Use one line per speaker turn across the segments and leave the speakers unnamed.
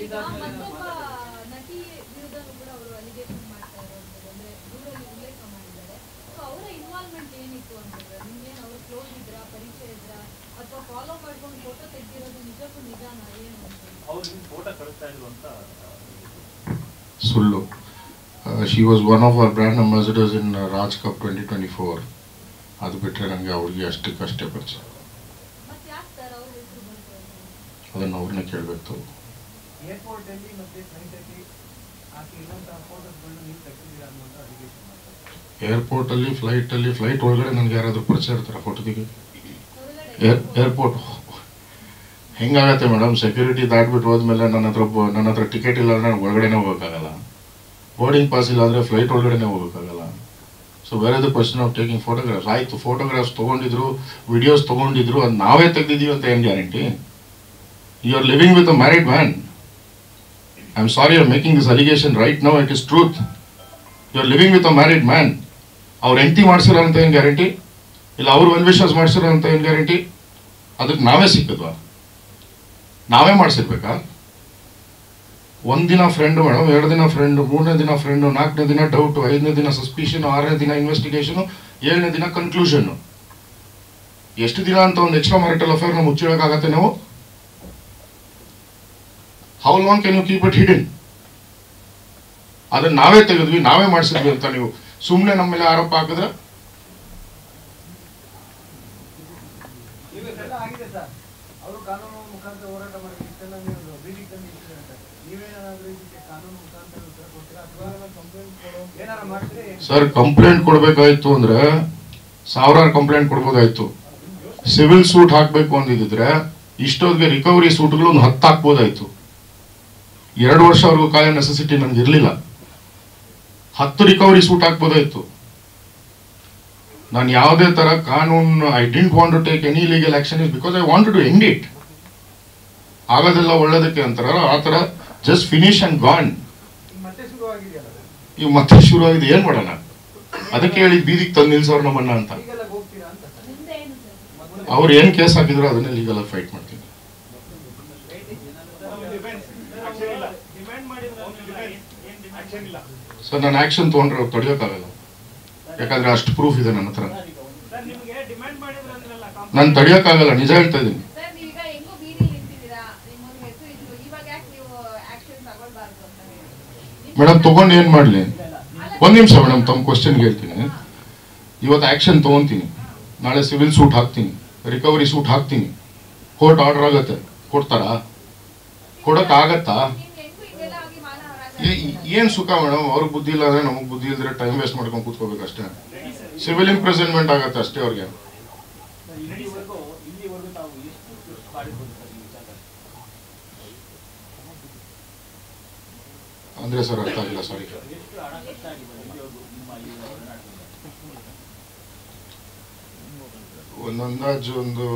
ಈಗ ಮತ್ತೊಬ್ಬ ನಟಿ ವಿರುದ್ಧನೂ ಕೂಡ ಅವರು ಅಲಿಗೇಷನ್ ಮಾಡ್ತಾ ಇರೋದು ಅಂದ್ರೆ ದೂರಲ್ಲಿ ಉಲ್ಲೇಖ ಮಾಡಿದ್ದಾರೆ. ಸೊ ಅವರ ಇನ್ವಾಲ್ವ್ಮೆಂಟ್ ಏನಿತ್ತು ಅಂತಂದ್ರೆ ನಿಮ್ಗೇನು ಅವರು ಕ್ಲೋಸ್ ಇದ್ರಾ, ಪರಿಚಯ ಇದ್ರಾ, ಅಥವಾ ಫಾಲೋ ಮಾಡ್ಕೊಂಡು ಫೋಟೋ ತೆಗೆದಿರೋದು ನಿಜಕ್ಕೂ ನಿಜಾನಾ ಏನು ಅಂತ?
ಅವ್ರು ನಿಮ್ಗೆ ಫೋಟೋ ಕಳಿಸ್ತಾ ಇದ್ರು ಅಂತ
ಸುಳ್ಳು. She was one of our brand ambassadors in Raj cup 2024. ಅದು ಬಿಟ್ಟರೆ ನನಗೆ ಅವ್ರಿಗೆ ಅಷ್ಟೇ ಪರಿಚಯ.
ಮತ್ತೆ ಯಾಕೆ ಸರ್ ಅವ್ರ ಹೆಸರು ಬಂತು?
ಅದನ್ನು ಅವ್ರನ್ನೇ ಕೇಳಬೇಕು.
ಏರ್ಪೋರ್ಟ್ ಅಲ್ಲಿ ಮತ್ತೆ ಫ್ಲೈಟ್ ಅಲ್ಲಿ ಹಾಕಿರುವಂತಹ ಫೋಟೋಸ್ಗಳನ್ನ ನೀವು ತೆಗೆದಿದ್ದೀರಾ ಅನ್ನುವಂಥ ಅಲಿಗೇಷನ್ ಮಾಡ್ತಾರೆ.
ಏರ್ಪೋರ್ಟಲ್ಲಿ ಫ್ಲೈಟ್ ಒಳಗಡೆ ನನಗೆ ಯಾರಾದರೂ ಪರಿಚಯ ಇರ್ತಾರೆ ಫೋಟೋದಿಗೆ? ಏರ್ಪೋರ್ಟ್ ಹೆಂಗಾಗತ್ತೆ ಮೇಡಮ್? ಸೆಕ್ಯೂರಿಟಿ ದಾಟ್ಬಿಟ್ಟು ಹೋದ್ಮೇಲೆ ನನ್ನ ಹತ್ರ ಟಿಕೆಟ್ ಇಲ್ಲ ಅಂದರೆ ನಾನು ಒಳಗಡೆನೇ ಹೋಗೋಕ್ಕಾಗಲ್ಲ. ಬೋರ್ಡಿಂಗ್ ಪಾಸ್ ಇಲ್ಲ ಅಂದರೆ ಫ್ಲೈಟ್ ಒಳಗಡೆನೇ ಹೋಗೋಕ್ಕಾಗಲ್ಲ. So where the question of taking photographs. ಆಯಿತು, ಫೋಟೋಗ್ರಾಫ್ಸ್ ತೊಗೊಂಡಿದ್ರು, ವಿಡಿಯೋಸ್ ತೊಗೊಂಡಿದ್ರು, ಅದು ನಾವೇ ತೆಗೆದಿದ್ದೀವಿ ಅಂತ ಏನು guarantee? You are living with a married man. I am sorry, are making this allegation right now, it is truth. You are living with a married man. ಅವ್ರು ಎಂಟಿ ಮಾಡಿಸಿರೋ ಅಂತ ಏನು ಗ್ಯಾರಂಟಿ? ಇಲ್ಲ ಅವ್ರು ವೆಲ್ ವಿಶಸ್ ಮಾಡಿಸಿರೋ ಅಂತ ಏನು ಗ್ಯಾರಂಟಿ? ಅದಕ್ಕೆ ನಾವೇ ಸಿಕ್ಕಿದ್ವಾ? ನಾವೇ ಮಾಡಿಸಿರ್ಬೇಕಾ? ಒಂದಿನ ಫ್ರೆಂಡು ಮೇಡಮ್, 2 ದಿನ ಫ್ರೆಂಡು, 3ನೇ ದಿನ ಫ್ರೆಂಡು, 4ನೇ ದಿನ ಡೌಟು, 5ನೇ ದಿನ ಸಸ್ಪಿಷನು, 6ನೇ ದಿನ ಇನ್ವೆಸ್ಟಿಗೇಷನು, 7ನೇ ದಿನ ಕನ್ಕ್ಲೂಷನ್ನು. ಎಷ್ಟು ದಿನ ಅಂತ ಒಂದು ಎಕ್ಸ್ಟ್ರಾ ಮ್ಯಾರಿಟಲ್ ಅಫೇರ್ನ ಮುಚ್ಚಿಡೋಕ್ಕಾಗತ್ತೆ ನಾವು? How long can you keep it hidden? ಅದನ್ನ ನಾವೇ ತೆಗೆದ್ವಿ, ನಾವೇ ಮಾಡಿಸಿದ್ವಿ ಅಂತ ನೀವು ಸುಮ್ಮನೆ ನಮ್ಮ ಮೇಲೆ ಆರೋಪ ಹಾಕಿದ್ರೆ
ಆಗಿದೆ ಸರ್. ಅವರು ಕಾನೂನು ಮುಖಾಂತರ ಹೋರಾಟ ಮಾಡಿ ಇಷ್ಟೆಲ್ಲ ನೀವು ಬೀದಿಗೆ ತಂದು ಇಟ್ಟಿದ್ದಾರೆ. ನೀವೇನಾದ್ರೂ ಇದಕ್ಕೆ ಕಾನೂನು ಮುಖಾಂತರ ಉತ್ತರ ಕೊಡ್ತೀರಾ ಅಥವಾ ಏನಾರ ಮಾಡ್ತೀರಿ?
ಸರ್, ಕಂಪ್ಲೇಂಟ್ ಕೊಡಬೇಕಾಯ್ತು ಅಂದ್ರೆ ಸಾವಿರಾರು ಕಂಪ್ಲೇಂಟ್ ಕೊಡ್ಬೋದಾಯ್ತು. ಸಿವಿಲ್ ಸೂಟ್ ಹಾಕಬೇಕು ಅಂದಿದ್ರೆ ಇಷ್ಟೊತ್ತಿಗೆ ರಿಕವರಿ ಸೂಟ್ಗಳು ಒಂದು 10 ಹಾಕ್ಬೋದಾಯ್ತು. 2 ವರ್ಷವರೆಗೂ ಕಾಯೋ ನೆಸೆಸಿಟಿ ನನಗೆ ಇರಲಿಲ್ಲ. 10 ರಿಕವರಿ ಸೂಟ್ ಹಾಕ್ಬೋದಾಯ್ತು. ನಾನು ಯಾವುದೇ ತರ ಕಾನೂನು I didn't want to take any legal action is because I want to end it. ಆಗೋದೆಲ್ಲ ಒಳ್ಳೇದಕ್ಕೆ ಅಂತಾರಲ್ಲ ಆ ಥರ ಜಸ್ಟ್ ಫಿನಿಶ್ ಅಂಡ್ ಗಾನ್. ಈಗ ಮತ್ತೆ ಶುರು ಆಗಿದೆ, ಏನ್ ಮಾಡೋಣ? ಅದಕ್ಕೆ ಹೇಳಿ ಬೀದಿಗೆ ತಂದು ನಿಲ್ಸೋರು ನಮ್ಮನ್ನ ಅಂತ. ಅವ್ರು ಏನ್ ಕೇಸ್ ಹಾಕಿದ್ರು ಅದನ್ನೇ ಲೀಗಲ್ ಆಗಿ ಫೈಟ್ ಮಾಡ್ತೀನಿ. ಸರ್, ನಾನು ಆಕ್ಷನ್ ತಗೊಂಡ್ರೆ ಅವ್ರು ತಡೆಯೋಕ್ಕಾಗಲ್ಲ. ಯಾಕಂದ್ರೆ ಅಷ್ಟು ಪ್ರೂಫ್ ಇದೆ ನನ್ನ ಹತ್ರ. ನಾನು ತಡೆಯೋಕ್ಕಾಗಲ್ಲ, ನಿಜ ಹೇಳ್ತಾ ಇದ್ದೀನಿ. ಮೇಡಮ್ ತಗೊಂಡು ಏನ್ ಮಾಡ್ಲಿ? ಒಂದ್ ನಿಮಿಷ ಮೇಡಮ್, ತಮ್ಮ ಕ್ವಶನ್ಗೆ ಹೇಳ್ತೀನಿ. ಇವತ್ತು ಆಕ್ಷನ್ ತಗೊಂತೀನಿ, ನಾಳೆ ಸಿವಿಲ್ ಸೂಟ್ ಹಾಕ್ತೀನಿ, ರಿಕವರಿ ಸೂಟ್ ಹಾಕ್ತೀನಿ, ಕೋರ್ಟ್ ಆರ್ಡರ್ ಆಗತ್ತೆ, ಕೊಡ್ತಾರಾ? ಕೊಡೋಕ್ಕಾಗತ್ತಾ? ಏನ್ ಸುಖ ಮೇಡಮ್? ಅವ್ರಿಗೆ ಬುದ್ಧಿ ಇಲ್ಲ ಅಂದ್ರೆ ನಮಗ್ ಬುದ್ಧಿ ಇದ್ರೆ ಟೈಮ್ ವೇಸ್ಟ್ ಮಾಡ್ಕೊಂಡು ಕೂತ್ಕೋಬೇಕು ಅಷ್ಟೇ. ಸಿವಿಲ್ ಇಂಪ್ರೆಸನ್ಮೆಂಟ್ ಆಗತ್ತೆ ಅಷ್ಟೇ ಅವ್ರಿಗೆ. ಅಂದ್ರೆ ಸರ್ ಅರ್ಥ ಆಗಿಲ್ಲ, ಸಾರಿ. ಒಂದು ಅಂದಾಜು ಒಂದು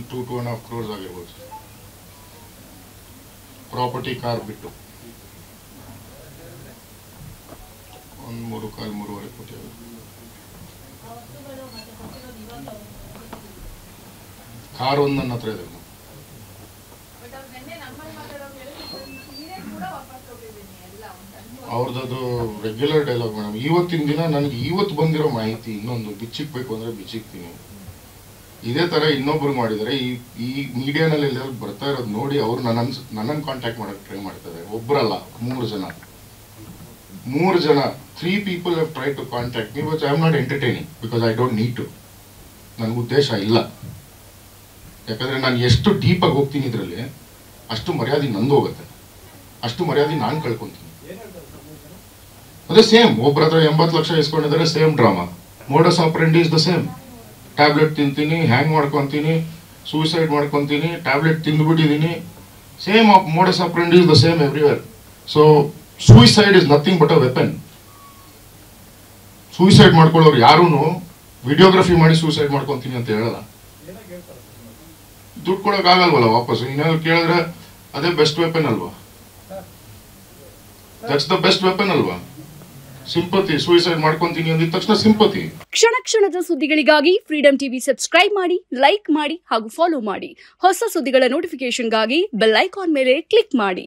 2.5 crores ಆಗಿರ್ಬೋದು. ಪ್ರಾಪರ್ಟಿ ಕಾರ್ ಬಿಟ್ಟು ಒಂದು 3.5-3.5 ಕೋಟಿ ಆಗುತ್ತೆ. ಕಾರ್ ಒಂದು ನನ್ನ ಹತ್ರ ಇದೆ. ಅವ್ರದ್ದು ರೆಗ್ಯುಲರ್ ಡೈಲಾಗ್ ಮೇಡಮ್. ಇವತ್ತಿನ ದಿನ ನನಗೆ ಇವತ್ತು ಬಂದಿರೋ ಮಾಹಿತಿ ಇನ್ನೊಂದು ಬಿಚ್ಚಿಕ್ಬೇಕು ಅಂದ್ರೆ ಬಿಚ್ಚಿಕ್ತೀನಿ. ಇದೇ ತರ ಇನ್ನೊಬ್ರು ಮಾಡಿದರೆ ಈ ಮೀಡಿಯಾನಲ್ಲಿ ಎಲ್ಲ ಬರ್ತಾ ಇರೋದು ನೋಡಿ ಅವ್ರು ನನ್ನನ್ನು ಕಾಂಟ್ಯಾಕ್ಟ್ ಮಾಡಕ್ಕೆ ಟ್ರೈ ಮಾಡ್ತಾರೆ. ಒಬ್ಬರಲ್ಲ, 3 ಜನ. 3 people have tried to contact me, but I am not entertaining because I don't need to. ನನಗೆ ಉದ್ದೇಶ ಇಲ್ಲ. ಯಾಕಂದ್ರೆ ನಾನು ಎಷ್ಟು ಡೀಪಾಗಿ ಹೋಗ್ತೀನಿ ಇದರಲ್ಲಿ ಅಷ್ಟು ಮರ್ಯಾದೆ ನಂದು ಹೋಗುತ್ತೆ, ಅಷ್ಟು ಮರ್ಯಾದೆ ನಾನು ಕಳ್ಕೊಂತೀನಿ. ಅದೇ ಸೇಮ್, ಒಬ್ಬರ ಹತ್ರ 80 ಲಕ್ಷ ಇಸ್ಕೊಂಡಿದ್ದಾರೆ, same drama. Modus operandi is the same. Tablet ತಿಂತೀನಿ, ಹ್ಯಾಂಗ್ ಮಾಡ್ಕೊತೀನಿ, ಸೂಸೈಡ್ ಮಾಡ್ಕೊತೀನಿ, ಟ್ಯಾಬ್ಲೆಟ್ ತಿಂದುಬಿಟ್ಟಿದ್ದೀನಿ. Same modus operandi is the same everywhere. So suicide is nothing but a weapon. Suicide ಮಾಡ್ಕೊಳ್ಳೋರು ಯಾರೂ ವಿಡಿಯೋಗ್ರಫಿ ಮಾಡಿ ಸೂಸೈಡ್ ಮಾಡ್ಕೊತೀನಿ ಅಂತ ಹೇಳಲ್ಲ. ದುಡ್ಡು ಕೊಡೋಕ್ಕಾಗಲ್ವಲ್ಲ ವಾಪಸ್. ಇನ್ನೇನು ಕೇಳಿದ್ರೆ ಅದೇ ಬೆಸ್ಟ್ ವೆಪನ್ ಅಲ್ವಾ? ದಟ್ಸ್ ದ ಬೆಸ್ಟ್ ವೆಪನ್ ಅಲ್ವಾ? ಸಿಂಪತಿ, ಸೂಸೈಡ್ ಮಾಡ್ಕೊಂತೀನಿ ಅಂದಿದ ತಕ್ಷಣ ಸಿಂಪತಿ.
ಕ್ಷಣ ಕ್ಷಣದ ಸುದ್ದಿಗಳಿಗಾಗಿ ಫ್ರೀಡಂ ಟಿವಿ ಸಬ್ಸ್ಕ್ರೈಬ್ ಮಾಡಿ, ಲೈಕ್ ಮಾಡಿ ಹಾಗೂ ಫಾಲೋ ಮಾಡಿ. ಹೊಸ ಸುದ್ದಿಗಳ ನೋಟಿಫಿಕೇಶನ್ಗಾಗಿ ಬೆಲ್ ಐಕಾನ್ ಮೇಲೆ ಕ್ಲಿಕ್ ಮಾಡಿ.